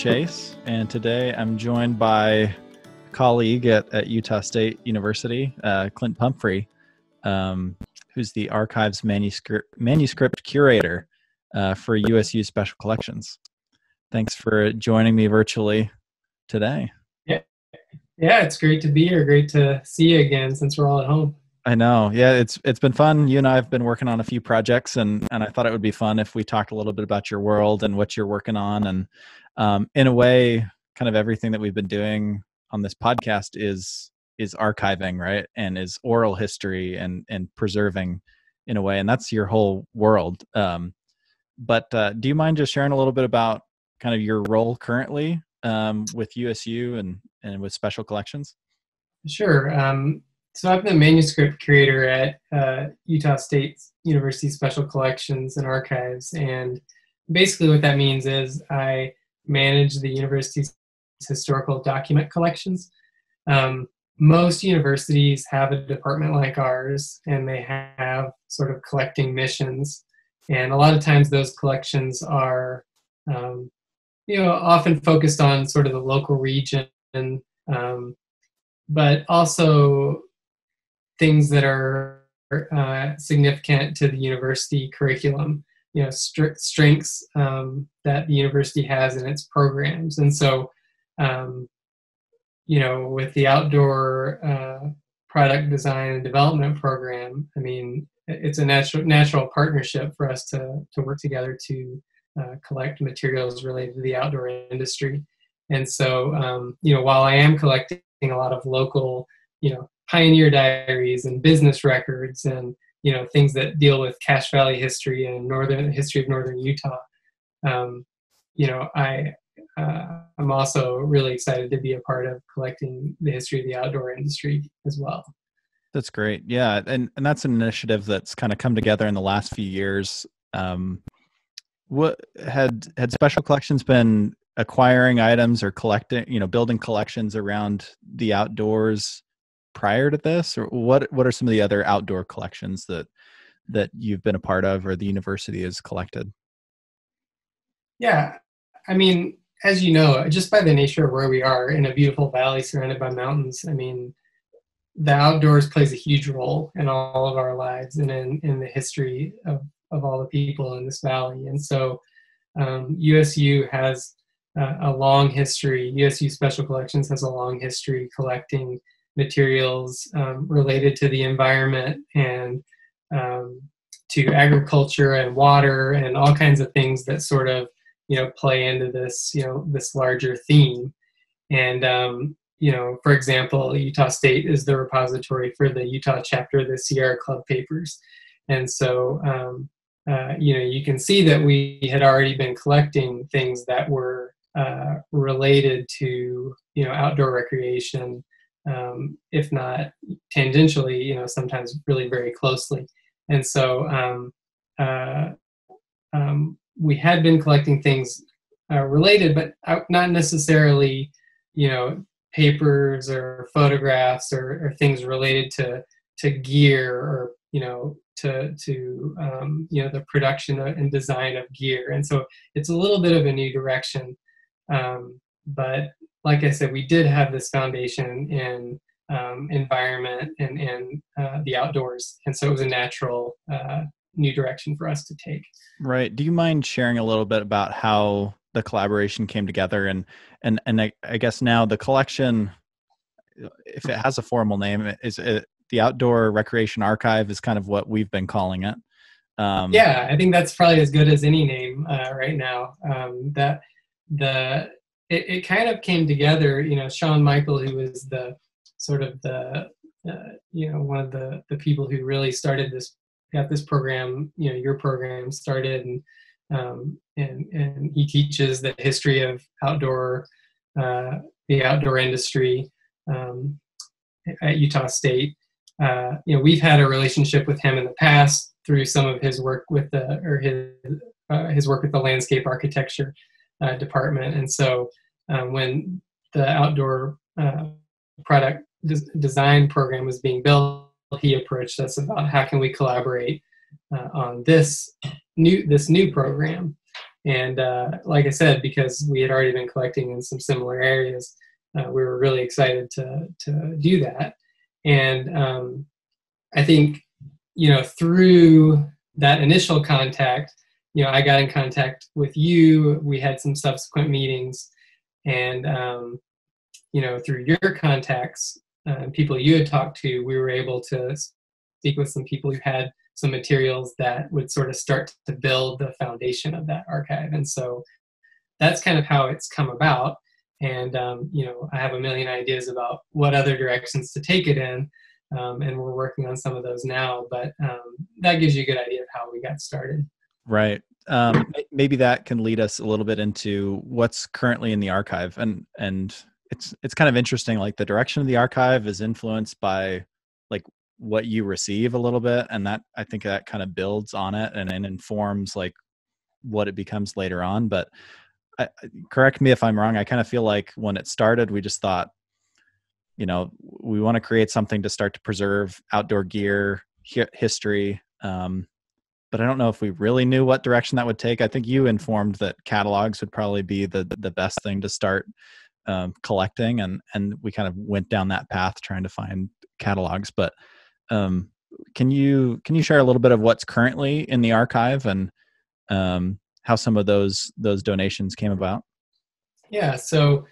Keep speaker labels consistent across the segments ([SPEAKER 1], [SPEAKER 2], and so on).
[SPEAKER 1] Chase, and today I'm joined by a colleague at Utah State University, Clint Pumphrey, who's the Archives Manuscript Curator for USU Special Collections. Thanks for joining me virtually today.
[SPEAKER 2] Yeah, it's great to be here. Great to see you again since we're all at home.
[SPEAKER 1] I know. Yeah, it's been fun. You and I have been working on a few projects, and I thought it would be fun if we talked a little bit about your world and what you're working on. And in a way, kind of everything that we've been doing on this podcast is archiving, right? And is oral history and preserving in a way. And that's your whole world. But do you mind just sharing a little bit about kind of your role currently with USU and with special collections?
[SPEAKER 2] Sure. So I'm the manuscript curator at Utah State University Special Collections and Archives. And basically what that means is I manage the university's historical document collections. Most universities have a department like ours, and they have sort of collecting missions. And a lot of times those collections are, often focused on sort of the local region, but also things that are significant to the university curriculum, strengths that the university has in its programs. And so, with the outdoor product design and development program, I mean, it's a natural partnership for us to work together to collect materials related to the outdoor industry. And so, while I am collecting a lot of local, pioneer diaries and business records and, things that deal with Cache Valley history and history of northern Utah, I'm also really excited to be a part of collecting the history of the outdoor industry as well.
[SPEAKER 1] That's great. Yeah. And that's an initiative that's kind of come together in the last few years. What had special collections been acquiring items or collecting, building collections around the outdoors prior to this? Or what are some of the other outdoor collections that you've been a part of or the university has collected?
[SPEAKER 2] Yeah. I mean, as you know, just by the nature of where we are in a beautiful valley surrounded by mountains, I mean, the outdoors plays a huge role in all of our lives and in the history of all the people in this valley. And so USU has a long history. USU Special Collections has a long history collecting materials related to the environment and to agriculture and water and all kinds of things that sort of play into this this larger theme. And for example, Utah State is the repository for the Utah chapter of the Sierra Club papers. And so, you can see that we had already been collecting things that were related to, outdoor recreation, if not tangentially, sometimes really very closely. And so we had been collecting things related, but not necessarily, papers or photographs or things related to gear or to the production and design of gear. And so it's a little bit of a new direction, but like I said, we did have this foundation in environment and the outdoors, and so it was a natural new direction for us to take.
[SPEAKER 1] Right. Do you mind sharing a little bit about how the collaboration came together? And I guess now the collection, if it has a formal name, is it the Outdoor Recreation Archive is kind of what we've been calling it.
[SPEAKER 2] Yeah, I think that's probably as good as any name right now. It kind of came together, Sean Michael, who was the sort of the, one of the people who really got this program, your program started, and he teaches the history of the outdoor industry at Utah State. We've had a relationship with him in the past through some of his work with his work with the landscape architecture department. And so when the outdoor product design program was being built, he approached us about how can we collaborate on this new program. And like I said, because we had already been collecting in some similar areas, we were really excited to do that. And I think, through that initial contact, I got in contact with you. We had some subsequent meetings, and through your contacts, people you had talked to, we were able to speak with some people who had some materials that would sort of start to build the foundation of that archive. And so that's kind of how it's come about. And I have a million ideas about what other directions to take it in, and we're working on some of those now. But that gives you a good idea of how we got started.
[SPEAKER 1] Right. Maybe that can lead us a little bit into what's currently in the archive, and it's kind of interesting. Like, the direction of the archive is influenced by like what you receive a little bit, and that, I think, that kind of builds on it and informs like what it becomes later on. But correct me if I'm wrong. I kind of feel like when it started, we just thought, we want to create something to start to preserve outdoor gear history. But I don't know if we really knew what direction that would take. I think you informed that catalogs would probably be the best thing to start collecting, and we kind of went down that path trying to find catalogs. But can you share a little bit of what's currently in the archive, and how some of those donations came about?
[SPEAKER 2] Yeah, so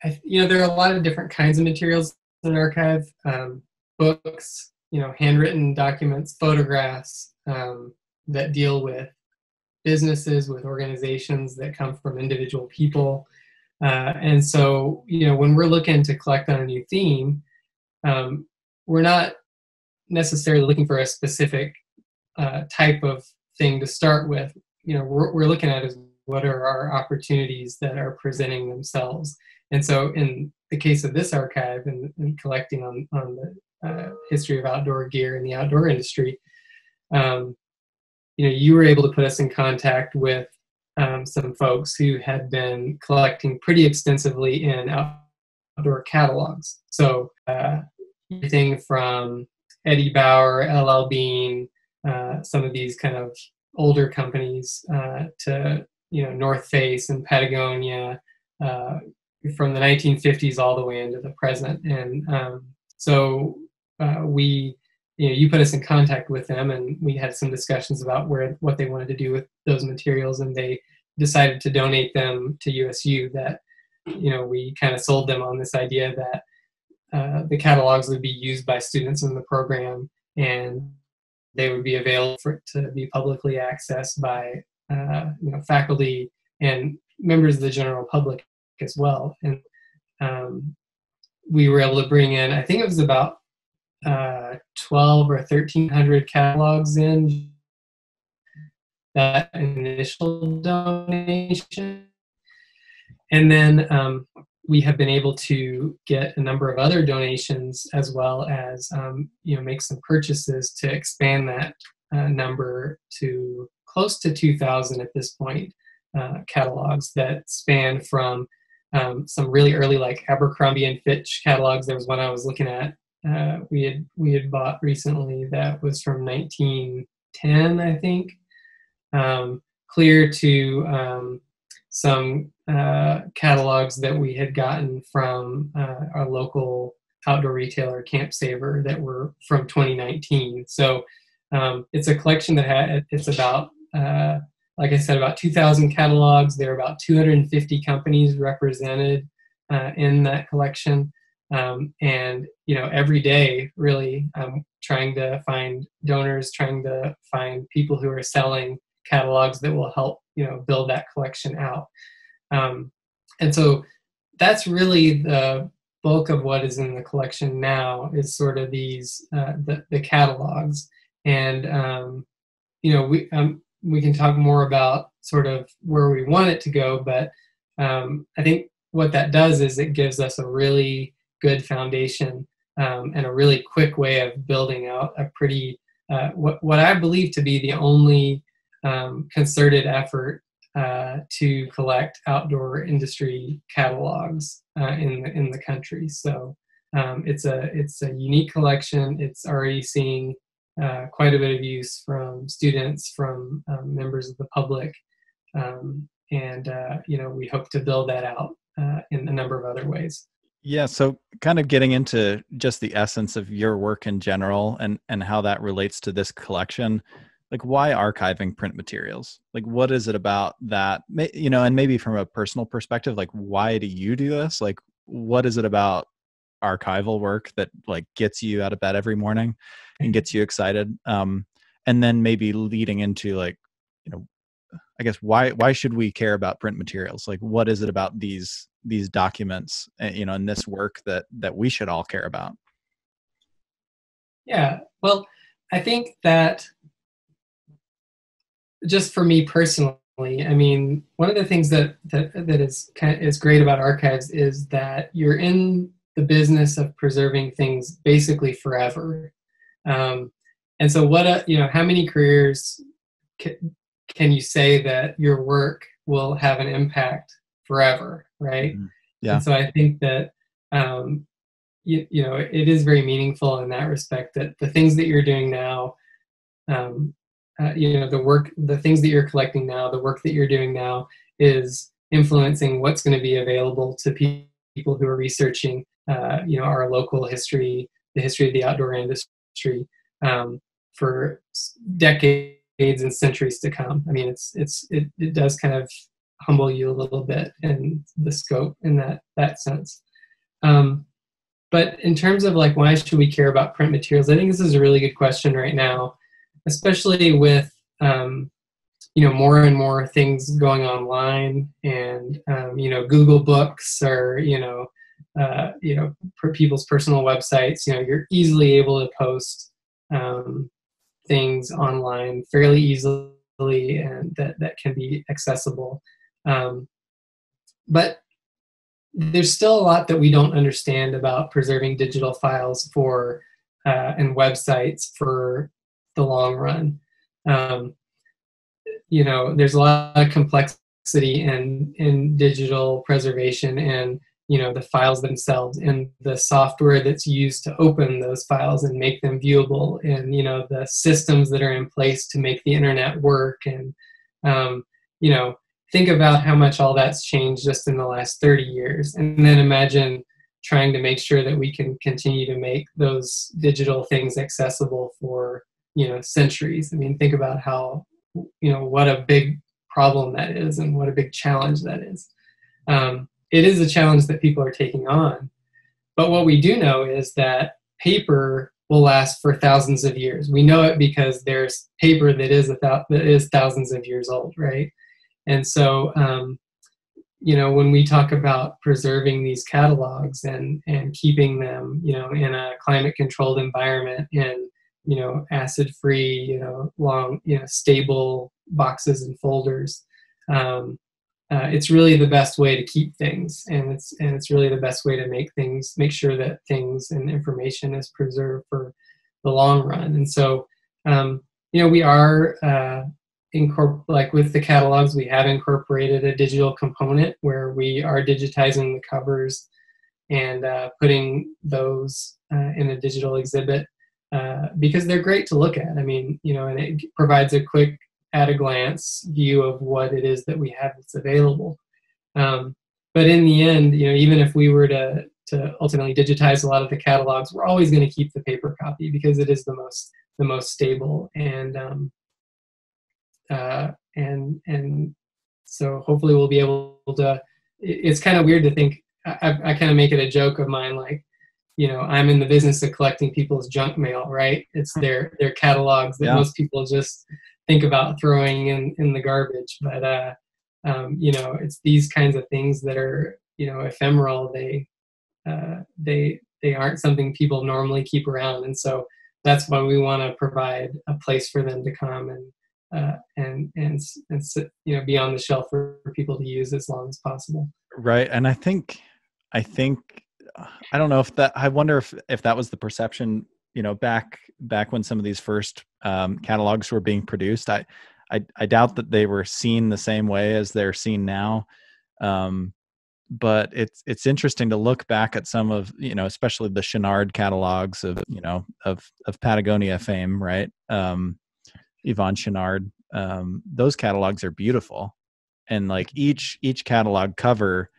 [SPEAKER 2] there are a lot of different kinds of materials in an archive. Books, handwritten documents, photographs that deal with businesses, with organizations that come from individual people. And so, when we're looking to collect on a new theme, we're not necessarily looking for a specific type of thing to start with. We're looking at is what are our opportunities that are presenting themselves. And so in the case of this archive and collecting on the history of outdoor gear in the outdoor industry, you were able to put us in contact with some folks who had been collecting pretty extensively in outdoor catalogs. So everything from Eddie Bauer, LL Bean, some of these kind of older companies, to North Face and Patagonia, from the 1950s all the way into the present. And so you put us in contact with them, and we had some discussions about what they wanted to do with those materials, and they decided to donate them to USU. That we kind of sold them on this idea that the catalogs would be used by students in the program, and they would be available to be publicly accessed by faculty and members of the general public as well. And we were able to bring in, I think it was about 12 or 1,300 catalogs in that initial donation. And then we have been able to get a number of other donations, as well as make some purchases to expand that number to close to 2,000 at this point, catalogs that span from some really early, like Abercrombie and Fitch catalogs. There was one I was looking at, we had bought recently that was from 1910, I think, clear to some catalogs that we had gotten from our local outdoor retailer, Camp Saver, that were from 2019. So it's a collection that it's about, like I said, about 2,000 catalogs. There are about 250 companies represented in that collection. And every day, really, I'm trying to find donors, trying to find people who are selling catalogs that will help build that collection out. And so that's really the bulk of what is in the collection now, is sort of these the catalogs. And we can talk more about sort of where we want it to go, but I think what that does is it gives us a really good foundation and a really quick way of building out a pretty what I believe to be the only concerted effort to collect outdoor industry catalogs in the country. So it's a unique collection. It's already seeing quite a bit of use from students, from members of the public, and we hope to build that out in a number of other ways.
[SPEAKER 1] Yeah, so kind of getting into just the essence of your work in general and how that relates to this collection, like why archiving print materials? Like what is it about that, and maybe from a personal perspective, like why do you do this? Like what is it about archival work that like gets you out of bed every morning and gets you excited? And then maybe leading into like, I guess why should we care about print materials? Like what is it about these documents, and this work that we should all care about?
[SPEAKER 2] Yeah, well, I think that just for me personally, I mean, one of the things that is great about archives is that you're in the business of preserving things basically forever. And so how many careers can you say that your work will have an impact forever, right?
[SPEAKER 1] Mm-hmm. Yeah.
[SPEAKER 2] And so I think that it is very meaningful in that respect, that the things that you're doing now, the things that you're collecting now, the work that you're doing now is influencing what's going to be available to people who are researching, our local history, the history of the outdoor industry, for decades and centuries to come. I mean, it does kind of humble you a little bit in the scope in that sense. But in terms of like, why should we care about print materials? I think this is a really good question right now, especially with, more and more things going online, and, Google Books, or, for people's personal websites, you're easily able to post things online fairly easily, and that can be accessible. But there's still a lot that we don't understand about preserving digital files and websites for the long run. There's a lot of complexity in digital preservation, and the files themselves, and the software that's used to open those files and make them viewable, and the systems that are in place to make the internet work, and think about how much all that's changed just in the last 30 years, and then imagine trying to make sure that we can continue to make those digital things accessible for centuries. I mean, think about how what a big problem that is, and what a big challenge that is. It is a challenge that people are taking on, but what we do know is that paper will last for thousands of years. We know it because there's paper that is thousands of years old, right? And so, when we talk about preserving these catalogs and keeping them, in a climate-controlled environment, and acid-free, long, stable boxes and folders, it's really the best way to keep things, and it's really the best way to make sure that things and information is preserved for the long run. And so, we are like with the catalogs, we have incorporated a digital component where we are digitizing the covers and putting those in a digital exhibit, because they're great to look at. I mean, and it provides a quick at-a-glance view of what it is that we have that's available. But in the end, even if we were to ultimately digitize a lot of the catalogs, we're always going to keep the paper copy because it is the most stable, and so hopefully we'll be able to. It's kind of weird to think. I kind of make it a joke of mine, like, I'm in the business of collecting people's junk mail, right? It's their catalogs that most people just think about throwing in the garbage. But it's these kinds of things that are ephemeral. They aren't something people normally keep around, and so that's why we want to provide a place for them to come and sit, be on the shelf for people to use as long as possible.
[SPEAKER 1] Right, and I think I don't know if that. I wonder if that was the perception, back when some of these first catalogs were being produced. I doubt that they were seen the same way as they're seen now. but it's interesting to look back at some of, especially the Chenard catalogs of, of Patagonia fame, right? Yvon Chouinard. Those catalogs are beautiful, and like each catalog cover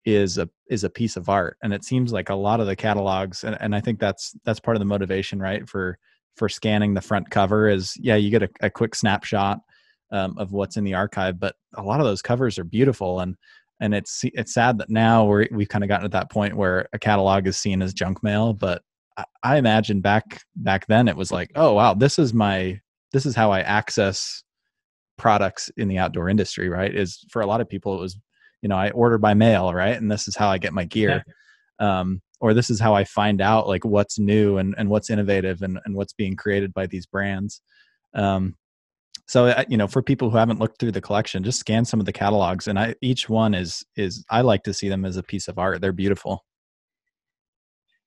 [SPEAKER 1] is a piece of art. And it seems like a lot of the catalogs, and I think that's part of the motivation, right, for scanning the front cover is, yeah, you get a quick snapshot of what's in the archive, but a lot of those covers are beautiful. And it's sad that now we've kind of gotten to that point where a catalog is seen as junk mail. But I imagine back then it was like, oh wow, this is how I access products in the outdoor industry, right? Is for a lot of people it was, I order by mail, right? And this is how I get my gear. Yeah. Or this is how I find out like what's new and what's innovative and what's being created by these brands. So, for people who haven't looked through the collection, just scan some of the catalogs, and each one is I like to see them as a piece of art. They're beautiful.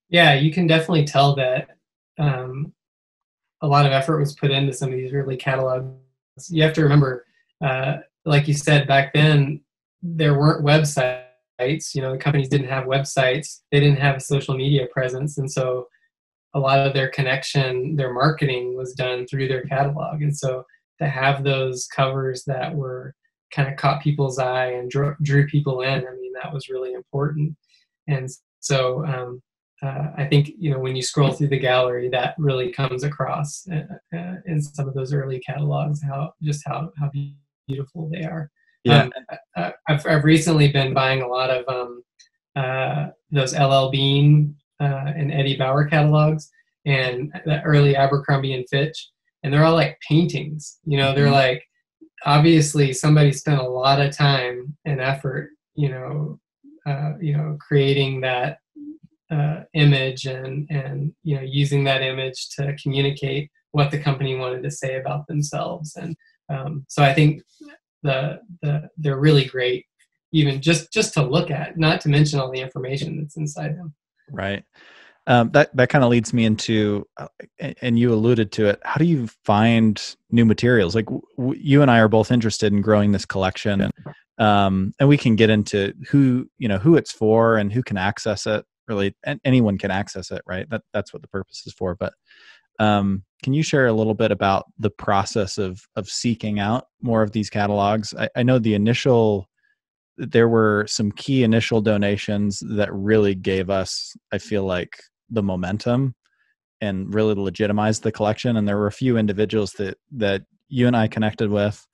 [SPEAKER 2] Yeah, you can definitely tell that a lot of effort was put into some of these early catalogs. You have to remember, like you said, back then, there weren't websites. The companies didn't have websites. They didn't have a social media presence. And so a lot of their marketing was done through their catalog. And so to have those covers that were kind of caught people's eye and drew people in, I mean, that was really important. And so I think, when you scroll through the gallery, that really comes across in some of those early catalogs, how beautiful they are.
[SPEAKER 1] Yeah.
[SPEAKER 2] I've recently been buying a lot of those LL Bean and Eddie Bauer catalogs and the early Abercrombie and Fitch, and they're all like paintings. They're like, obviously somebody spent a lot of time and effort, creating that image and using that image to communicate what the company wanted to say about themselves. And so I think they're really great, even just to look at, not to mention all the information that's inside them.
[SPEAKER 1] Right. That kind of leads me into, and you alluded to it, how do you find new materials? Like you and I are both interested in growing this collection, and we can get into who it's for and who can access it. Really, anyone can access it, right? That's what the purpose is for. But can you share a little bit about the process of seeking out more of these catalogs? I know there were some key initial donations that really gave us, I feel like, the momentum and really legitimized the collection. And there were a few individuals that you and I connected with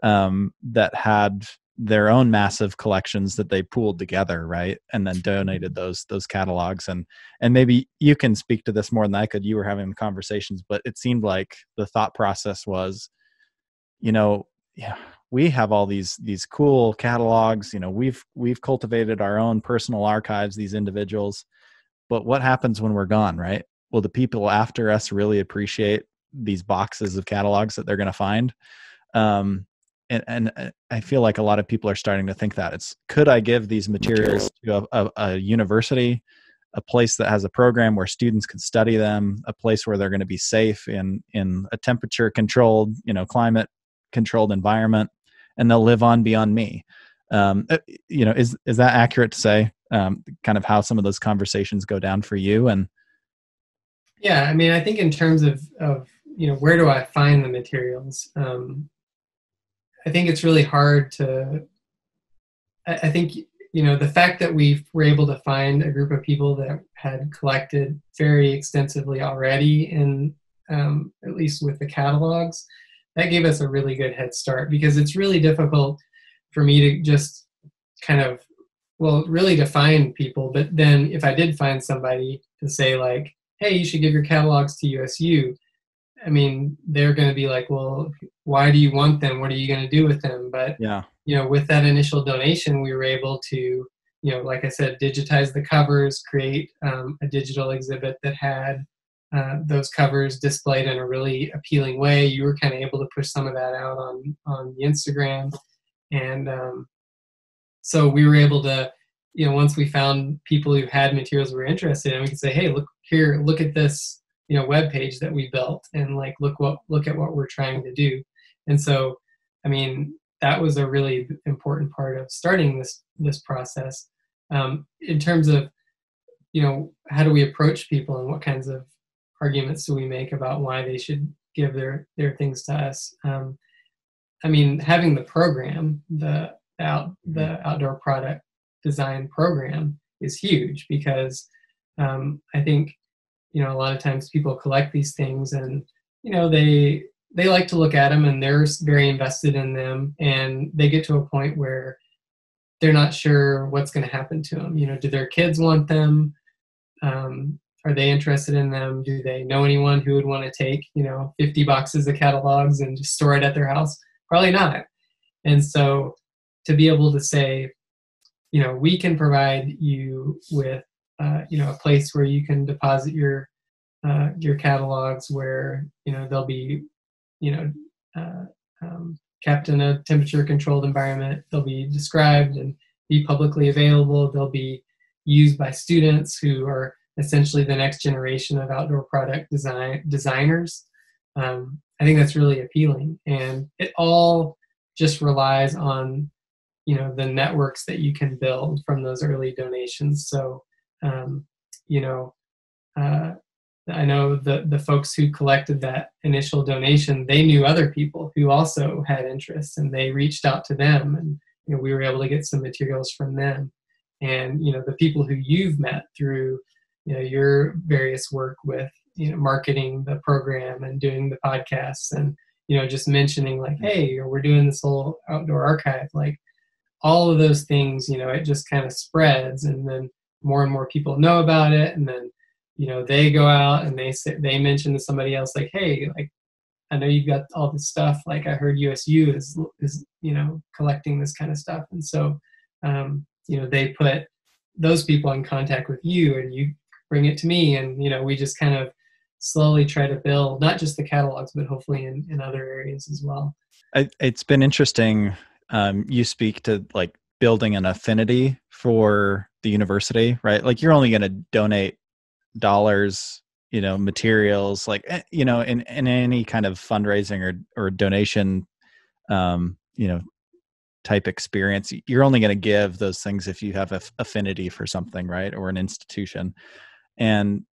[SPEAKER 1] that had their own massive collections that they pooled together, right? And then donated those catalogs. And maybe you can speak to this more than I could. You were having conversations, but it seemed like the thought process was, we have all these cool catalogs, we've cultivated our own personal archives, these individuals, but what happens when we're gone, right? Will the people after us really appreciate these boxes of catalogs that they're going to find? And I feel like a lot of people are starting to think that could I give these materials to a university, a place that has a program where students can study them, a place where they're going to be safe in a temperature controlled, climate controlled environment, and they'll live on beyond me. Is that accurate to say, kind of how some of those conversations go down for you? And
[SPEAKER 2] yeah, I mean, I think in terms of where do I find the materials? I think it's really hard to. I think the fact that we were able to find a group of people that had collected very extensively already, and at least with the catalogs, that gave us a really good head start, because it's really difficult for me to just kind of, really to find people. But then if I did find somebody to say like, hey, you should give your catalogs to USU, I mean, they're going to be like, well, why do you want them? What are you going to do with them? But,
[SPEAKER 1] yeah,
[SPEAKER 2] with that initial donation, we were able to, like I said, digitize the covers, create a digital exhibit that had those covers displayed in a really appealing way. You were kind of able to push some of that out on the Instagram. And so we were able to, once we found people who had materials we were interested in, we could say, hey, look at this, web page that we built, and like, look at what we're trying to do. And so, I mean, that was a really important part of starting this process. In terms of, how do we approach people and what kinds of arguments do we make about why they should give their things to us? I mean, having the program, the outdoor product design program is huge, because I think, a lot of times people collect these things, and they like to look at them, and they're very invested in them, and they get to a point where they're not sure what's going to happen to them. Do their kids want them? Are they interested in them? Do they know anyone who would want to take 50 boxes of catalogs and just store it at their house? Probably not. And so to be able to say, we can provide you with a place where you can deposit your catalogs, where they'll be kept in a temperature controlled environment. They'll be described and be publicly available. They'll be used by students who are essentially the next generation of outdoor product designers. I think that's really appealing, and it all just relies on the networks that you can build from those early donations. So I know the folks who collected that initial donation, they knew other people who also had interest, and they reached out to them, and we were able to get some materials from them. And the people who you've met through your various work with marketing the program and doing the podcasts, and just mentioning like, hey, we're doing this whole outdoor archive, like all of those things, it just kind of spreads, and then more and more people know about it, and then they go out and they mention to somebody else like, hey, like, I know you've got all this stuff, like I heard USU is collecting this kind of stuff. And so they put those people in contact with you, and you bring it to me, and we just kind of slowly try to build not just the catalogs, but hopefully in other areas as well.
[SPEAKER 1] It's been interesting. You speak to like building an affinity for the university, right? Like you're only going to donate dollars, materials, like, in any kind of fundraising or donation, type experience. You're only going to give those things if you have affinity for something, right? Or an institution. And,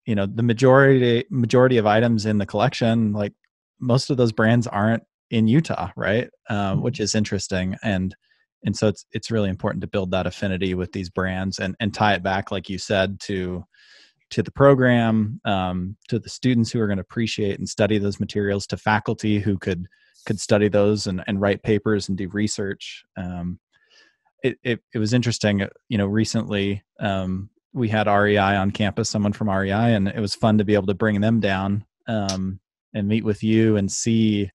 [SPEAKER 1] the majority of items in the collection, like most of those brands aren't in Utah, right? Which is interesting. And so it's really important to build that affinity with these brands and tie it back, like you said, to the program, to the students who are going to appreciate and study those materials, to faculty who could study those and write papers and do research. It was interesting, recently we had REI on campus, someone from REI, and it was fun to be able to bring them down and meet with you and see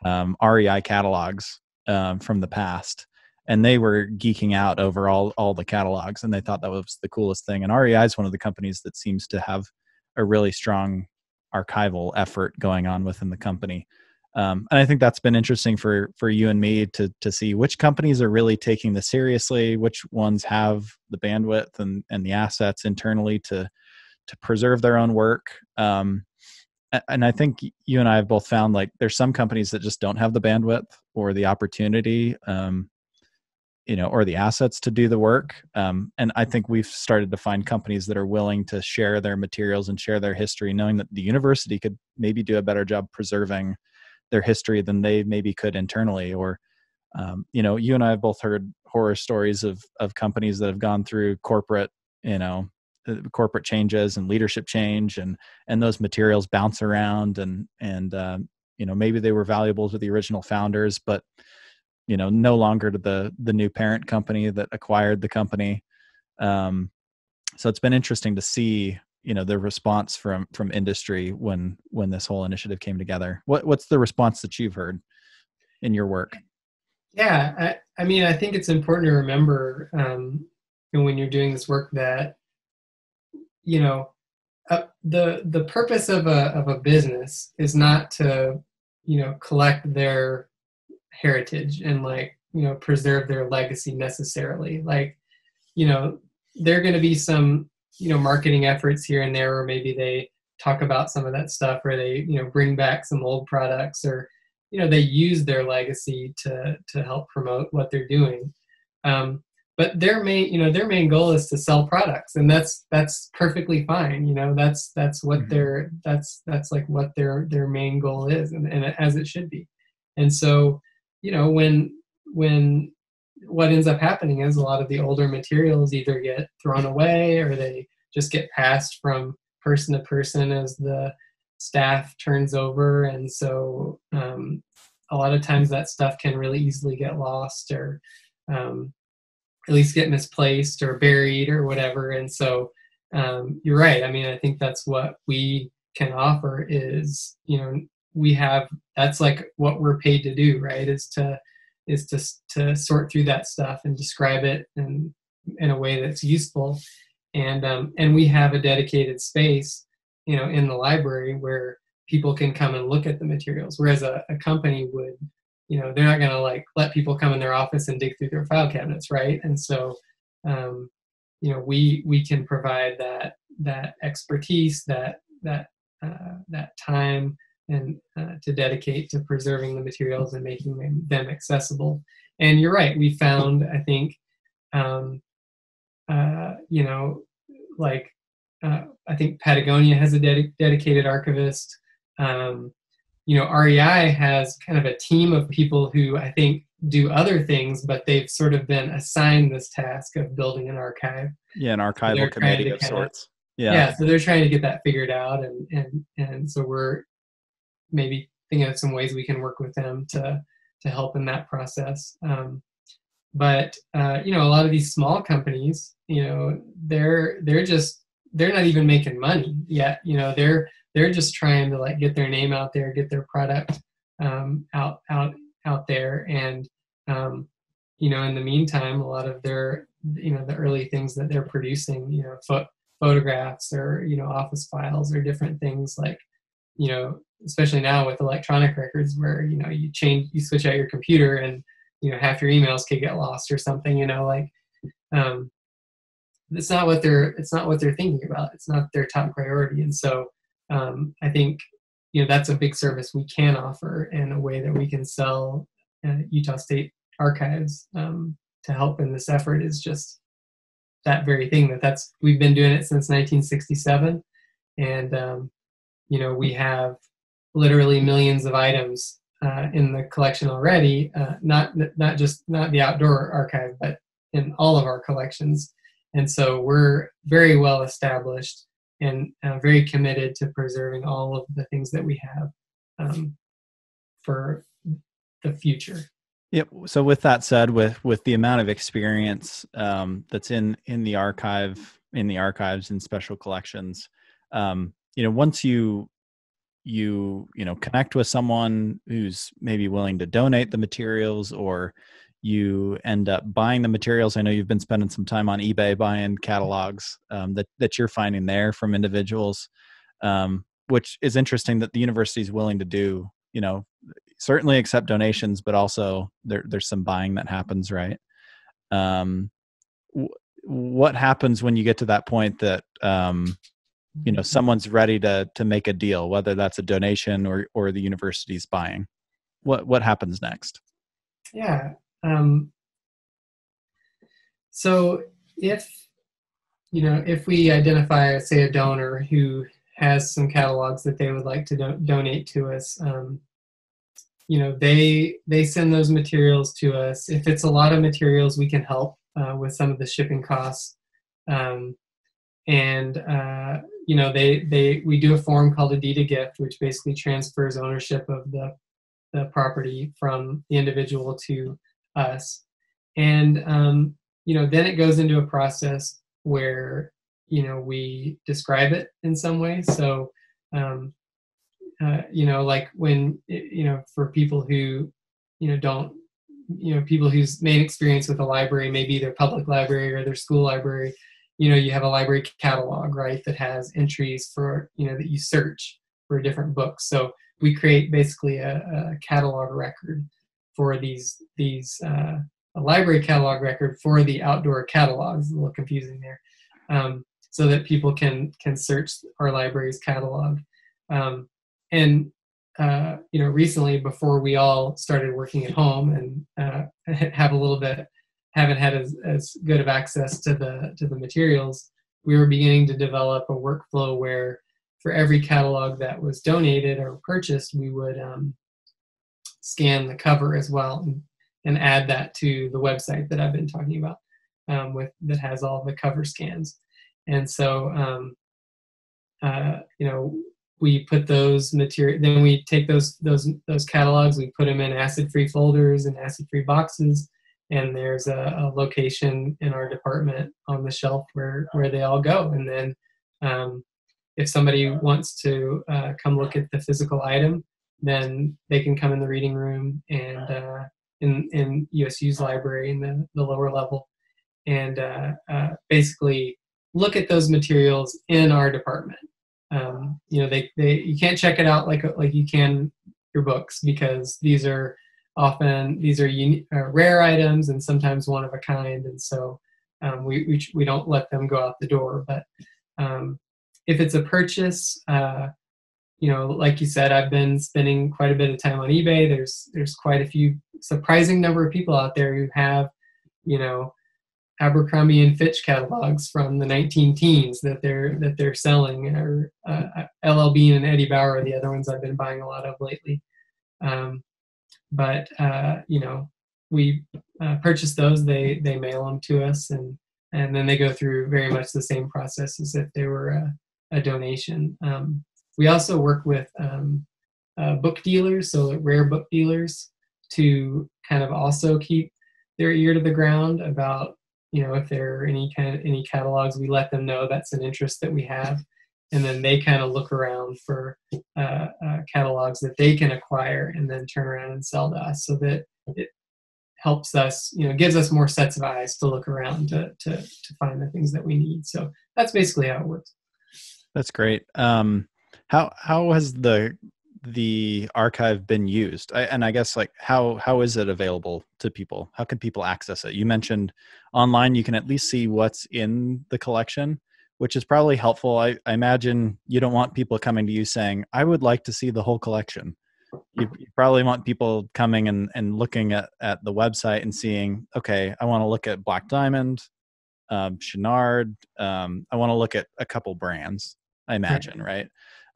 [SPEAKER 1] REI catalogs from the past. And they were geeking out over all the catalogs, and they thought that was the coolest thing. And REI is one of the companies that seems to have a really strong archival effort going on within the company. And I think that's been interesting for you and me to see which companies are really taking this seriously, which ones have the bandwidth and the assets internally to preserve their own work. And I think you and I have both found like there's some companies that just don't have the bandwidth or the opportunity, or the assets to do the work. And I think we've started to find companies that are willing to share their materials and share their history, knowing that the university could maybe do a better job preserving their history than they maybe could internally. Or, you and I have both heard horror stories of companies that have gone through corporate changes and leadership change, and those materials bounce around, and maybe they were valuable to the original founders, but no longer to the new parent company that acquired the company. So it's been interesting to see, the response from industry when this whole initiative came together. What's the response that you've heard in your work?
[SPEAKER 2] Yeah, I mean, I think it's important to remember, when you're doing this work that, the purpose of a business is not to, collect their heritage and preserve their legacy necessarily. There are going to be some marketing efforts here and there, or maybe they talk about some of that stuff, or they bring back some old products, or they use their legacy to help promote what they're doing. but their main goal is to sell products, and that's perfectly fine. That's what that's like what their main goal is, and as it should be. And so, when what ends up happening is a lot of the older materials either get thrown away or they just get passed from person to person as the staff turns over. And so a lot of times that stuff can really easily get lost, or at least get misplaced or buried or whatever. And so you're right. I mean, I think that's what we can offer is, that's like what we're paid to do, right? Is to sort through that stuff and describe it in a way that's useful. And we have a dedicated space, in the library where people can come and look at the materials. Whereas a company would, they're not going to like let people come in their office and dig through their file cabinets, right? And so, we can provide that expertise, that time, and to dedicate to preserving the materials and making them accessible. And you're right. We found, I think, I think Patagonia has a dedicated archivist. REI has kind of a team of people who I think do other things, but they've sort of been assigned this task of building an archive.
[SPEAKER 1] Yeah, an archival committee of sorts.
[SPEAKER 2] Yeah, so they're trying to get that figured out, and so we're maybe thinking of some ways we can work with them to help in that process. But a lot of these small companies, they're not even making money yet. They're just trying to like get their name out there, get their product out there, and in the meantime, a lot of their the early things that they're producing, photographs or office files or different things like especially now with electronic records where you switch out your computer and half your emails could get lost or something. It's not what they're thinking about. It's not their top priority. And so I think that's a big service we can offer, and a way that we can sell Utah State Archives to help in this effort is just that very thing. We've been doing it since 1967, and we have literally millions of items in the collection already. Not the outdoor archive, but in all of our collections. And so we're very well established and very committed to preserving all of the things that we have for the future.
[SPEAKER 1] Yep. So with that said, with the amount of experience that's in the archives and special collections, once you connect with someone who's maybe willing to donate the materials, or you end up buying the materials. I know you've been spending some time on eBay buying catalogs that you're finding there from individuals, which is interesting that the university is willing to do, certainly accept donations, but also there's some buying that happens, right? What happens when you get to that point that, someone's ready to make a deal, whether that's a donation or the university's buying? What happens next?
[SPEAKER 2] Yeah. So if we identify, say, a donor who has some catalogs that they would like to donate to us, they send those materials to us. If it's a lot of materials, we can help with some of the shipping costs. We do a form called a deed of gift, which basically transfers ownership of the property from the individual to us. And then it goes into a process where we describe it in some way. So like when for people who don't, people whose main experience with a library may be their public library or their school library, you have a library catalog, right, that has entries for that you search for different books. So we create basically a catalog record for a library catalog record for the outdoor catalogs. A little confusing there, so that people can search our library's catalog. Recently, before we all started working at home and have a little bit haven't had as good of access to the materials, we were beginning to develop a workflow where for every catalog that was donated or purchased, we would scan the cover as well and add that to the website that I've been talking about, that has all the cover scans. And so, we put those material, then we take those catalogs, we put them in acid-free folders and acid-free boxes, and there's a location in our department on the shelf where they all go. And then if somebody wants to come look at the physical item, then they can come in the reading room and in USU's library in the lower level, and basically look at those materials in our department. You can't check it out like you can your books, because these are rare items and sometimes one of a kind, and so we don't let them go out the door. But if it's a purchase, like you said, I've been spending quite a bit of time on eBay. There's quite a few surprising number of people out there who have, Abercrombie and Fitch catalogs from the 19-teens that they're selling, or LL Bean and Eddie Bauer are the other ones I've been buying a lot of lately. But we purchase those. They mail them to us, and then they go through very much the same process as if they were a donation. We also work with book dealers, so rare book dealers, to kind of also keep their ear to the ground about, if there are any catalogs. We let them know that's an interest that we have, and then they kind of look around for catalogs that they can acquire and then turn around and sell to us, so that it helps us, gives us more sets of eyes to look around to find the things that we need. So that's basically how it works.
[SPEAKER 1] That's great. How has the archive been used? I guess, like, how is it available to people? How can people access it? You mentioned online you can at least see what's in the collection, which is probably helpful. I imagine you don't want people coming to you saying, I would like to see the whole collection. You probably want people coming and looking at the website and seeing, okay, I want to look at Black Diamond, Chenard. I want to look at a couple brands, I imagine, right?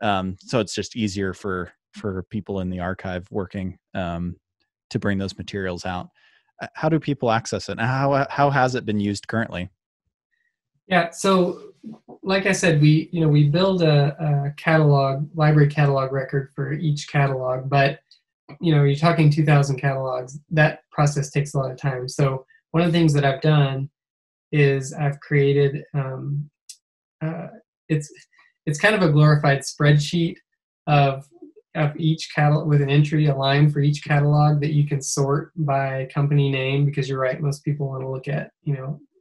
[SPEAKER 1] So it's just easier for people in the archive working to bring those materials out. How do people access it? And how has it been used currently?
[SPEAKER 2] Yeah, so like I said, we build a library catalog record for each catalog, but you're talking 2,000 catalogs. That process takes a lot of time. So one of the things that I've done is I've created it's kind of a glorified spreadsheet of each catalog, with an entry, a line for each catalog that you can sort by company name, because you're right, most people want to look at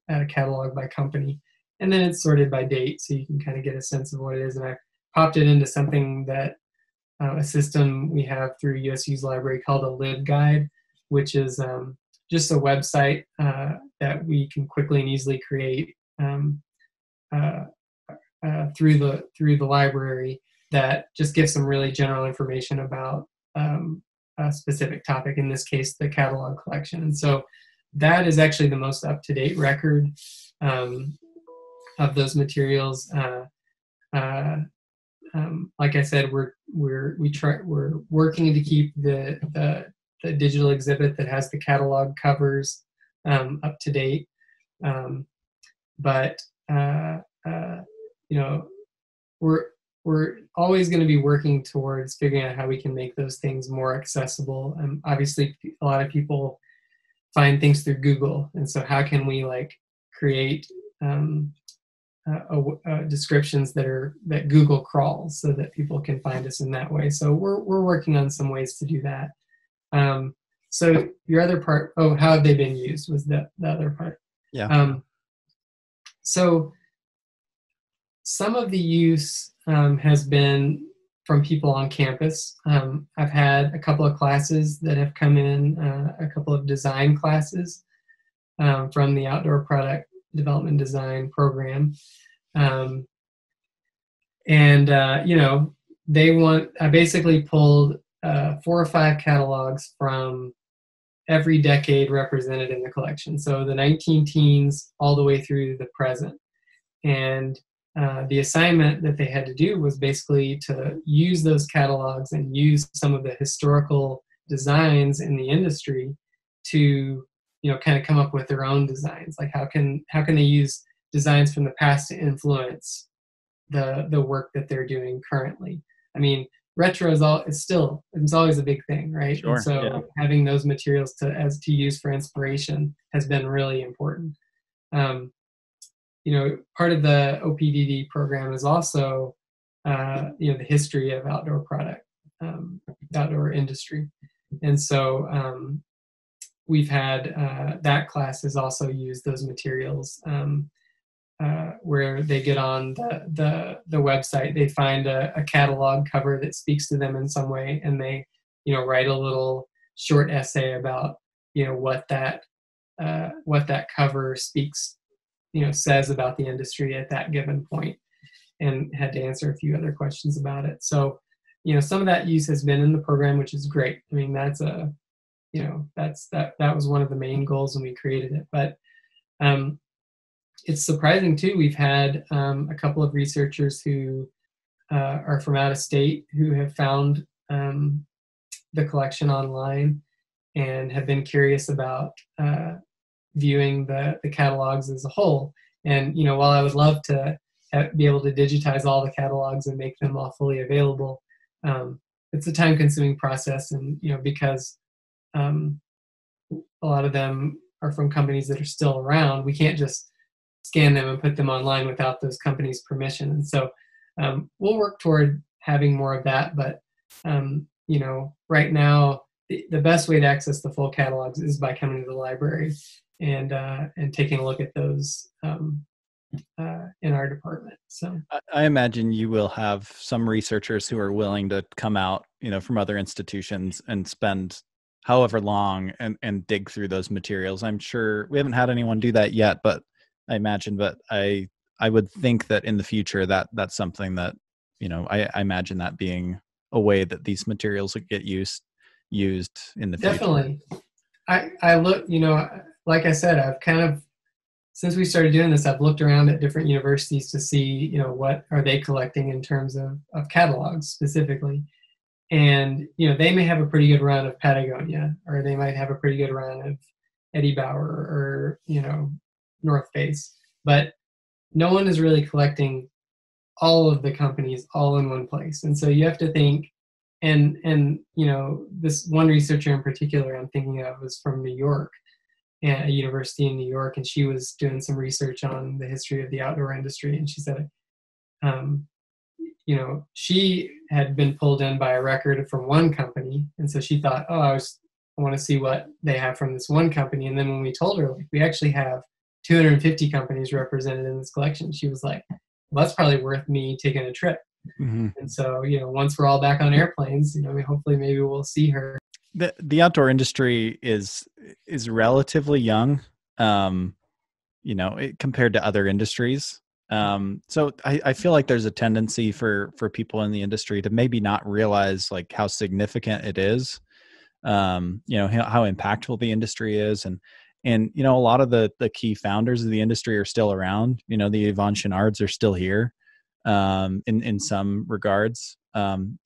[SPEAKER 2] at a catalog by company, and then it's sorted by date, so you can kind of get a sense of what it is. And I popped it into something that a system we have through USU's library called a LibGuide, which is just a website that we can quickly and easily create through the library, that just gives some really general information about a specific topic, in this case the catalog collection. And so that is actually the most up-to-date record of those materials. Like I said, we're working to keep the digital exhibit that has the catalog covers up to date, but we're always going to be working towards figuring out how we can make those things more accessible. Obviously, a lot of people find things through Google, and so how can we create descriptions that Google crawls, so that people can find us in that way? So we're working on some ways to do that. So your other part, how have they been used, was the other part.
[SPEAKER 1] Yeah.
[SPEAKER 2] So some of the use has been from people on campus. I've had a couple of classes that have come in, a couple of design classes from the Outdoor Product Development Design program. I basically pulled 4 or 5 catalogs from every decade represented in the collection. So the 19 teens all the way through the present. And the assignment that they had to do was basically to use those catalogs and use some of the historical designs in the industry to, kind of come up with their own designs. Like how can they use designs from the past to influence the work that they're doing currently? I mean, retro it's always a big thing, right?
[SPEAKER 1] Sure,
[SPEAKER 2] And so
[SPEAKER 1] yeah.
[SPEAKER 2] having those materials to use for inspiration has been really important. Part of the OPDD program is also, the history of outdoor outdoor industry. And so we've had that class has also used those materials where they get on the website, they find a catalog cover that speaks to them in some way, and they, write a little short essay about, what that cover speaks, says about the industry at that given point, and had to answer a few other questions about it. So, some of that use has been in the program, which is great. I mean, that's that was one of the main goals when we created it. But it's surprising too. We've had a couple of researchers who are from out of state who have found the collection online and have been curious about viewing the catalogs as a whole. And while I would love to be able to digitize all the catalogs and make them all fully available, it's a time-consuming process, and because a lot of them are from companies that are still around, we can't just scan them and put them online without those companies' permission. And so we'll work toward having more of that. But right now, the best way to access the full catalogs is by coming to the library and taking a look at those in our department. So
[SPEAKER 1] I imagine you will have some researchers who are willing to come out, from other institutions and spend however long and dig through those materials. I'm sure we haven't had anyone do that yet, but I imagine, but I would think that in the future that's something that, I imagine that being a way that these materials would get used in the
[SPEAKER 2] definitely.
[SPEAKER 1] future.
[SPEAKER 2] I look, like I said, I've kind of, since we started doing this, I've looked around at different universities to see, what are they collecting in terms of catalogs specifically. And, they may have a pretty good run of Patagonia, or they might have a pretty good run of Eddie Bauer or, North Face. But no one is really collecting all of the companies all in one place. And so you have to think, and this one researcher in particular I'm thinking of was from New York, at a university in New York, and she was doing some research on the history of the outdoor industry, and she said, she had been pulled in by a record from one company, and so she thought, I want to see what they have from this one company. And then when we told her, we actually have 250 companies represented in this collection, she was like, well, that's probably worth me taking a trip. Mm-hmm. And so, once we're all back on airplanes, hopefully maybe we'll see her.
[SPEAKER 1] The outdoor industry is relatively young, compared to other industries. So I feel like there's a tendency for people in the industry to maybe not realize like how significant it is, how impactful the industry is. And a lot of the key founders of the industry are still around. The Yvon Chouinards are still here in some regards. And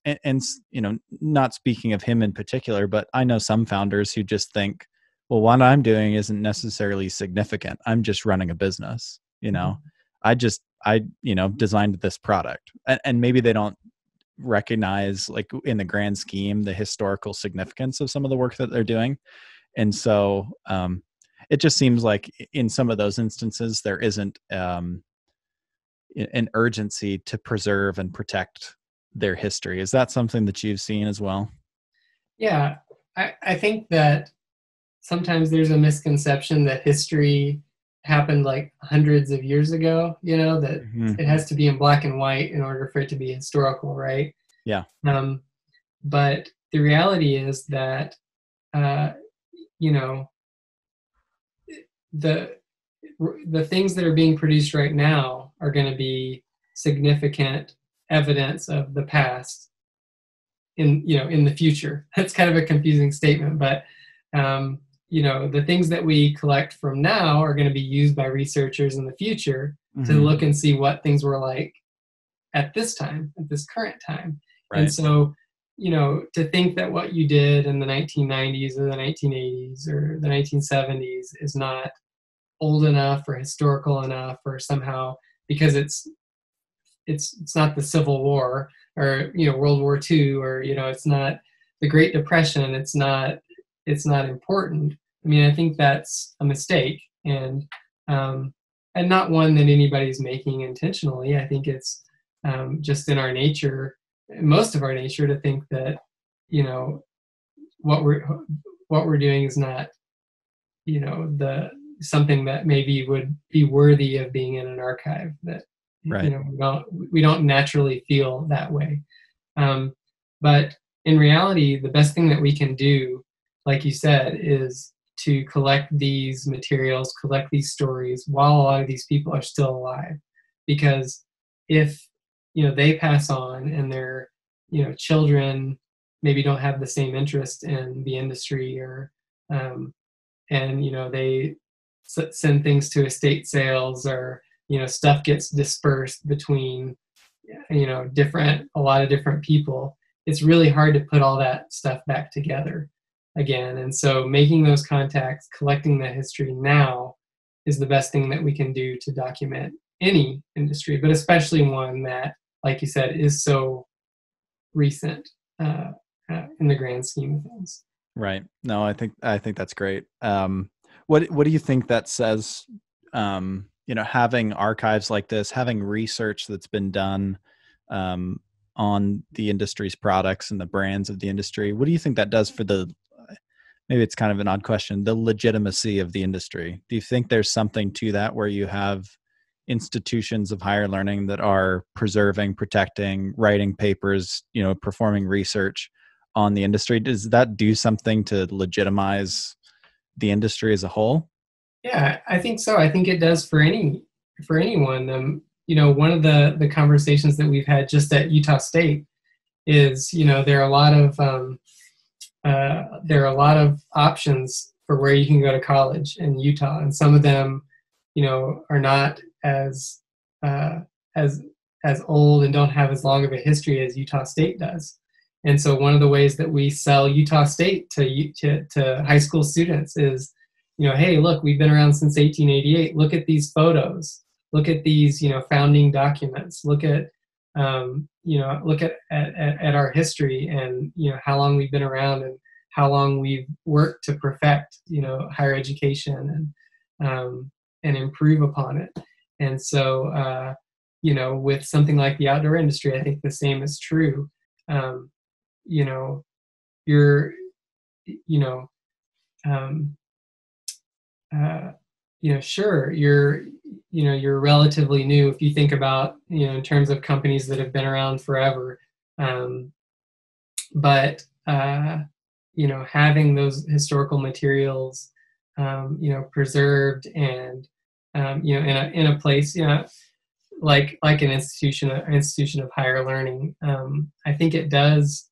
[SPEAKER 1] not speaking of him in particular, but I know some founders who just think, well, what I'm doing isn't necessarily significant. I'm just running a business. I designed this product, and maybe they don't recognize, like, in the grand scheme, the historical significance of some of the work that they're doing. And so it just seems like in some of those instances, there isn't an urgency to preserve and protect their history. Is that something that you've seen as well?
[SPEAKER 2] Yeah, I think that sometimes there's a misconception that history happened like hundreds of years ago, that it has to be in black and white in order for it to be historical, right?
[SPEAKER 1] Yeah.
[SPEAKER 2] But the reality is that, the things that are being produced right now are going to be significant evidence of the past in the future. That's kind of a confusing statement, but the things that we collect from now are going to be used by researchers in the future to
[SPEAKER 1] Mm-hmm.
[SPEAKER 2] look and see what things were like at this time, at this current time. And
[SPEAKER 1] Right.
[SPEAKER 2] so, to think that what you did in the 1990s or the 1980s or the 1970s is not old enough or historical enough, or somehow because it's not the Civil War, or World War II, or it's not the Great Depression, it's not important. I mean, I think that's a mistake, and not one that anybody's making intentionally. I think it's just in our nature, most of our nature, to think that what we're doing is not the something that maybe would be worthy of being in an archive. That
[SPEAKER 1] Right.
[SPEAKER 2] we don't naturally feel that way. But in reality, the best thing that we can do, like you said, is to collect these materials, collect these stories while a lot of these people are still alive. Because if they pass on and their children maybe don't have the same interest in the industry, or and they send things to estate sales, or stuff gets dispersed between a lot of different people, it's really hard to put all that stuff back together again. And so making those contacts, collecting the history now, is the best thing that we can do to document any industry, but especially one that, like you said, is so recent in the grand scheme of things.
[SPEAKER 1] Right. No, I think that's great. What do you think that says? Having archives like this, having research that's been done on the industry's products and the brands of the industry. What do you think that does for maybe it's kind of an odd question, the legitimacy of the industry? Do you think there's something to that, where you have institutions of higher learning that are preserving, protecting, writing papers, performing research on the industry? Does that do something to legitimize the industry as a whole?
[SPEAKER 2] Yeah, I think so. I think it does for anyone. One of the conversations that we've had just at Utah State is, there are a lot of options for where you can go to college in Utah, and some of them, are not uh, as as old and don't have as long of a history as Utah State does. And so one of the ways that we sell Utah State to high school students is, hey, look, we've been around since 1888. Look at these photos. Look at these, founding documents. Look at, look at our history, and how long we've been around, and how long we've worked to perfect, higher education, and improve upon it. And so, with something like the outdoor industry, I think the same is true. You know, you're, you know, um, sure, you're relatively new if you think about, in terms of companies that have been around forever. But having those historical materials, preserved, and in a place, like an institution of higher learning, I think it does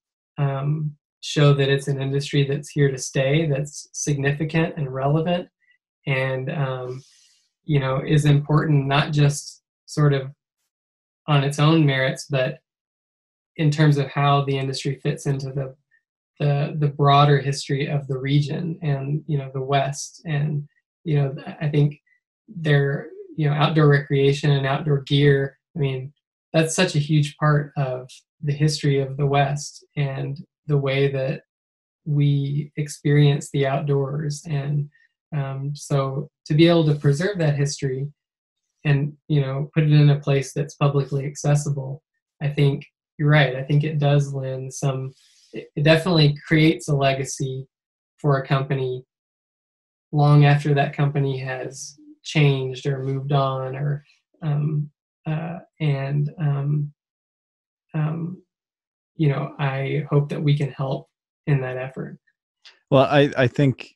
[SPEAKER 2] show that it's an industry that's here to stay, that's significant and relevant, and is important, not just sort of on its own merits, but in terms of how the industry fits into the broader history of the region, and the West. And I think outdoor recreation and outdoor gear, I mean, that's such a huge part of the history of the West and the way that we experience the outdoors. And so to be able to preserve that history and put it in a place that's publicly accessible, I think you're right. I think it does lend some. It definitely creates a legacy for a company long after that company has changed or moved on, or I hope that we can help in that effort.
[SPEAKER 1] Well, I think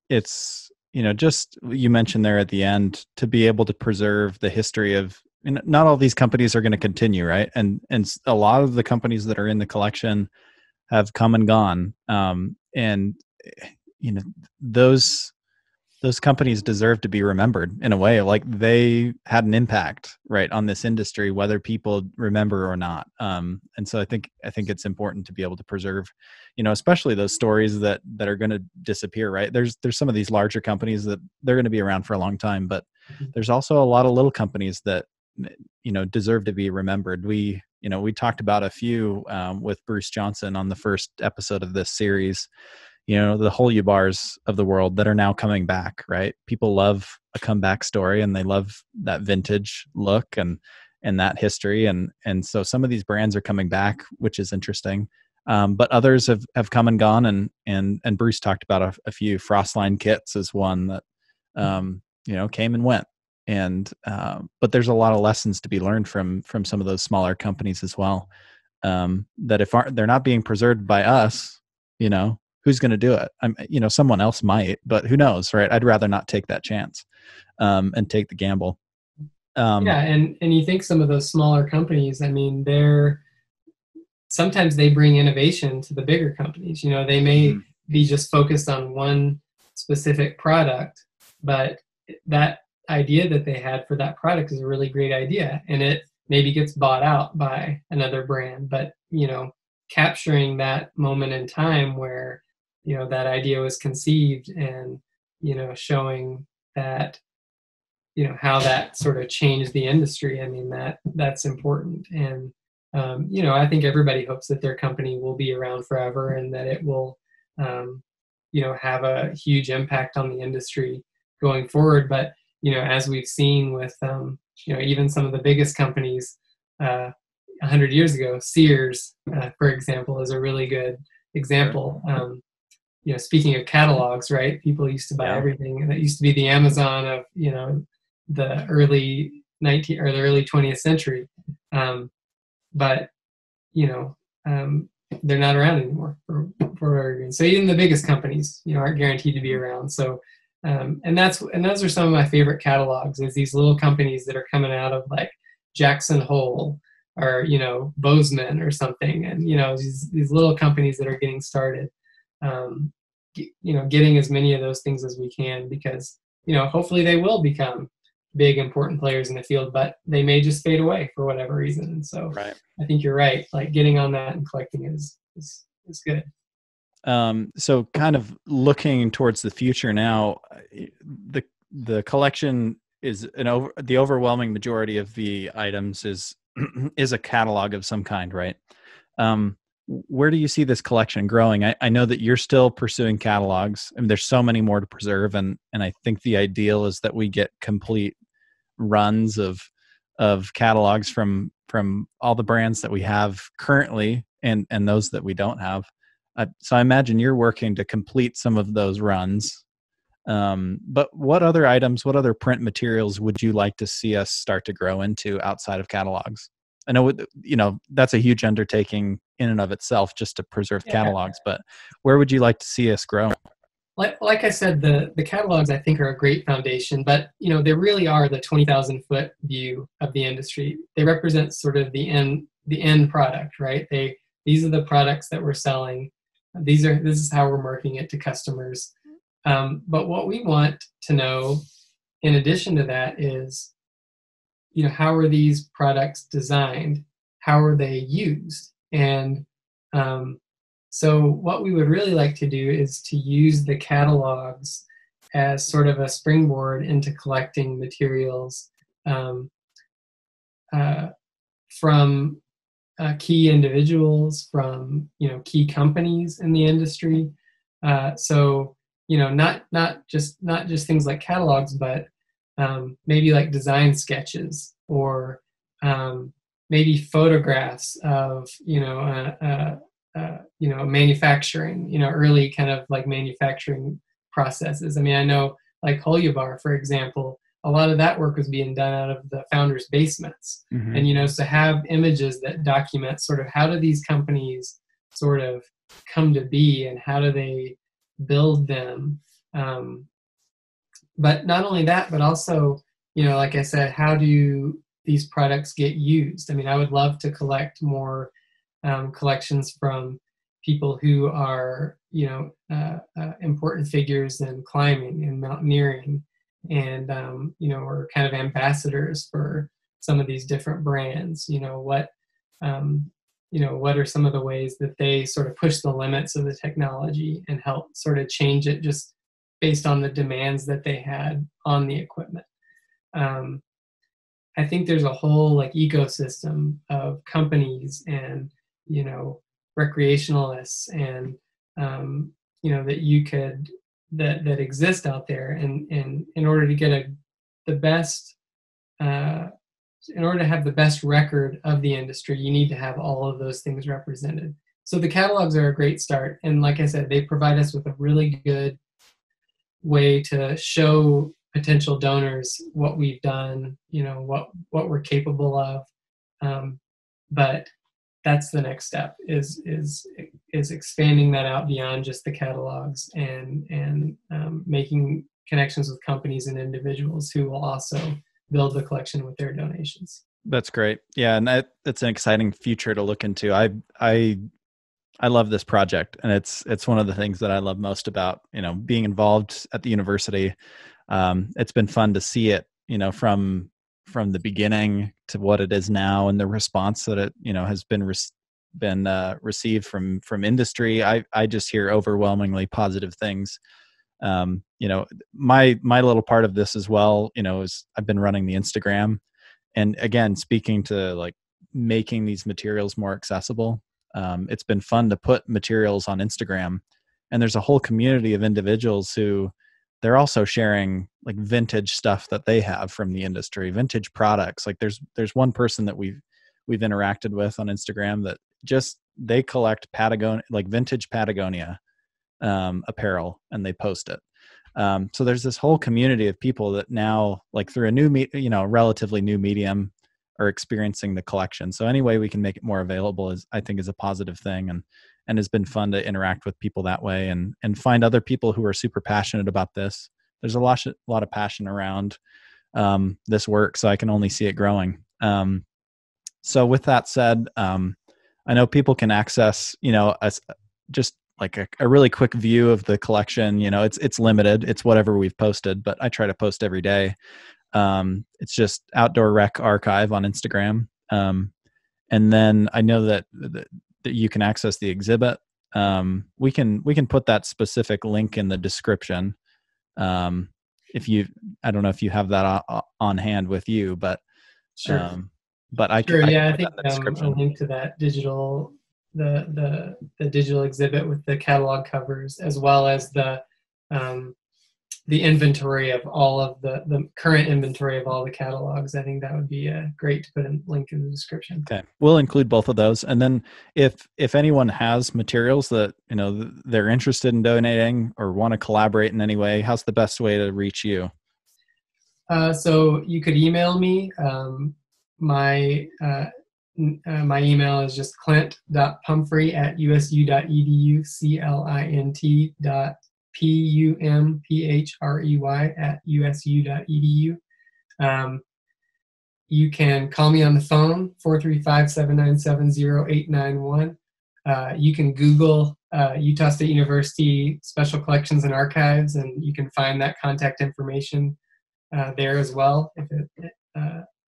[SPEAKER 1] it's, just you mentioned there at the end, to be able to preserve the history of, not all these companies are going to continue, right? And a lot of the companies that are in the collection have come and gone. And those those companies deserve to be remembered in a way, like they had an impact, right, on this industry, whether people remember or not. And so I think it's important to be able to preserve, especially those stories that are going to disappear, right? There's some of these larger companies that they're going to be around for a long time, but there's also a lot of little companies that deserve to be remembered. We talked about a few with Bruce Johnson on the first episode of this series. The Holyu bars of the world that are now coming back, right? People love a comeback story, and they love that vintage look and that history. And so some of these brands are coming back, which is interesting. But others have come and gone, and Bruce talked about a few. Frostline Kits is one that came and went. And but there's a lot of lessons to be learned from some of those smaller companies as well. That if they're not being preserved by us, who's going to do it? Someone else might, but who knows, right? I'd rather not take that chance and take the gamble.
[SPEAKER 2] Yeah, and you think some of those smaller companies, I mean, sometimes they bring innovation to the bigger companies. They may be just focused on one specific product, but that idea that they had for that product is a really great idea, and it maybe gets bought out by another brand. But capturing that moment in time where that idea was conceived, and showing that how that sort of changed the industry, I mean, that's important. And I think everybody hopes that their company will be around forever, and that it will have a huge impact on the industry going forward. But as we've seen with even some of the biggest companies 100 years ago, Sears, for example, is a really good example. Speaking of catalogs, right? People used to buy everything, and that used to be the Amazon of the early 20th century. But they're not around anymore for whatever reason. So even the biggest companies, aren't guaranteed to be around. So and those are some of my favorite catalogs, is these little companies that are coming out of like Jackson Hole or Bozeman or something, and these little companies that are getting started. Getting as many of those things as we can, because hopefully they will become big, important players in the field, but they may just fade away for whatever reason. And so
[SPEAKER 1] right.
[SPEAKER 2] I think you're right. Like, getting on that and collecting is good.
[SPEAKER 1] So kind of looking towards the future now, the collection is the overwhelming majority of the items is is a catalog of some kind, right? Where do you see this collection growing? I know that you're still pursuing catalogs. I mean, there's so many more to preserve, and I think the ideal is that we get complete runs of catalogs from all the brands that we have currently, and those that we don't have. So I imagine you're working to complete some of those runs. But what other items, what other print materials would you like to see us start to grow into outside of catalogs? I know, that's a huge undertaking in and of itself, just to preserve catalogs, but where would you like to see us grow?
[SPEAKER 2] Like I said, the catalogs, I think, are a great foundation, but they really are the 20,000-foot view of the industry. They represent sort of the end product, right? These are the products that we're selling. This is how we're marketing it to customers. But what we want to know, in addition to that, is how are these products designed? How are they used? And so what we would really like to do is to use the catalogs as sort of a springboard into collecting materials from key individuals, from key companies in the industry. So not just things like catalogs, but maybe like design sketches, or maybe photographs of manufacturing, early kind of like manufacturing processes. I mean, I know like Holyu Bar, for example, a lot of that work was being done out of the founders' basements. Mm-hmm. And so have images that document sort of how do these companies sort of come to be, and how do they build them. But not only that, but also, like I said, how do these products get used? I mean, I would love to collect more collections from people who are, important figures in climbing and mountaineering, and are kind of ambassadors for some of these different brands. What are some of the ways that they sort of push the limits of the technology and help sort of change it just based on the demands that they had on the equipment. I think there's a whole ecosystem of companies and recreationalists and that you could that exist out there, and in order to get the best in order to have the best record of the industry, you need to have all of those things represented. So the catalogs are a great start, and like I said, they provide us with a really good way to show potential donors what we've done, what we're capable of. But that's the next step, is expanding that out beyond just the catalogs, and making connections with companies and individuals who will also build the collection with their donations.
[SPEAKER 1] That's great. Yeah, and that's an exciting future to look into. I love this project, and it's one of the things that I love most about being involved at the university. It's been fun to see it, from the beginning to what it is now, and the response that it has been received from industry. I just hear overwhelmingly positive things. My little part of this as well, is I've been running the Instagram, and again, speaking to making these materials more accessible. It's been fun to put materials on Instagram, and there's a whole community of individuals who they're also sharing vintage stuff that they have from the industry, vintage products. There's one person that we've interacted with on Instagram that they collect Patagonia, vintage Patagonia apparel, and they post it. So there's this whole community of people that now, through a relatively new medium, are experiencing the collection. So any way we can make it more available I think is a positive thing, and has been fun to interact with people that way, and find other people who are super passionate about this. There's a lot of passion around this work, so I can only see it growing. So with that said, I know people can access, just a really quick view of the collection. It's limited. It's whatever we've posted, but I try to post every day. It's just Outdoor Rec Archive on Instagram. And then I know that you can access the exhibit. We can put that specific link in the description. I don't know if you have that on hand with you, but
[SPEAKER 2] sure.
[SPEAKER 1] But I
[SPEAKER 2] sure,
[SPEAKER 1] can
[SPEAKER 2] yeah,
[SPEAKER 1] put
[SPEAKER 2] I think
[SPEAKER 1] that in the description.
[SPEAKER 2] a link to that digital, the digital exhibit with the catalog covers, as well as the inventory of all of the current inventory of all the catalogs. I think that would be great to put a link in the description.
[SPEAKER 1] Okay, we'll include both of those, and then if anyone has materials that they're interested in donating or want to collaborate in any way, how's the best way to reach you?
[SPEAKER 2] So you could email me. My email is just clint.pumphrey@usu.edu, clint.pumphrey@usu.edu. You can call me on the phone, 435-797-0891. You can Google Utah State University Special Collections and Archives, and you can find that contact information there as well,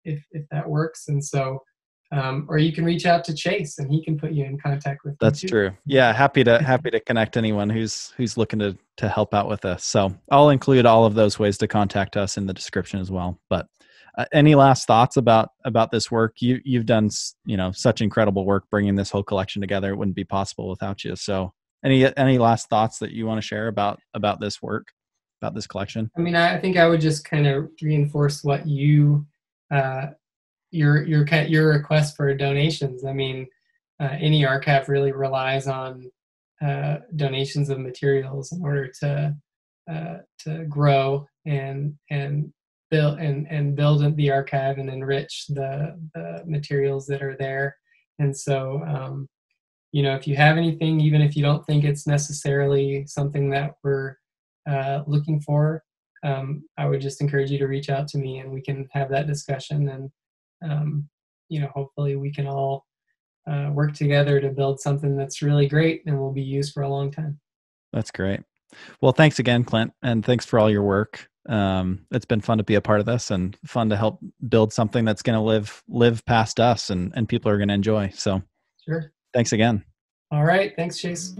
[SPEAKER 2] if that works. And so, or you can reach out to Chase, and he can put you in contact with.
[SPEAKER 1] That's true. Yeah, happy to connect anyone who's looking to help out with this. So I'll include all of those ways to contact us in the description as well. But any last thoughts about this work? You've done such incredible work bringing this whole collection together. It wouldn't be possible without you. So any last thoughts that you want to share about this work, about this collection?
[SPEAKER 2] I mean, I think I would just kind of reinforce what your request for donations. I mean, any archive really relies on donations of materials in order to grow and build the archive and enrich the materials that are there. And so, if you have anything, even if you don't think it's necessarily something that we're looking for, I would just encourage you to reach out to me, and we can have that discussion. And hopefully we can all work together to build something that's really great and will be used for a long time.
[SPEAKER 1] That's great. Well, thanks again, Clint, and thanks for all your work. It's been fun to be a part of this and fun to help build something that's going to live past us and people are going to enjoy. So
[SPEAKER 2] Sure.
[SPEAKER 1] thanks again.
[SPEAKER 2] All right. Thanks, Chase.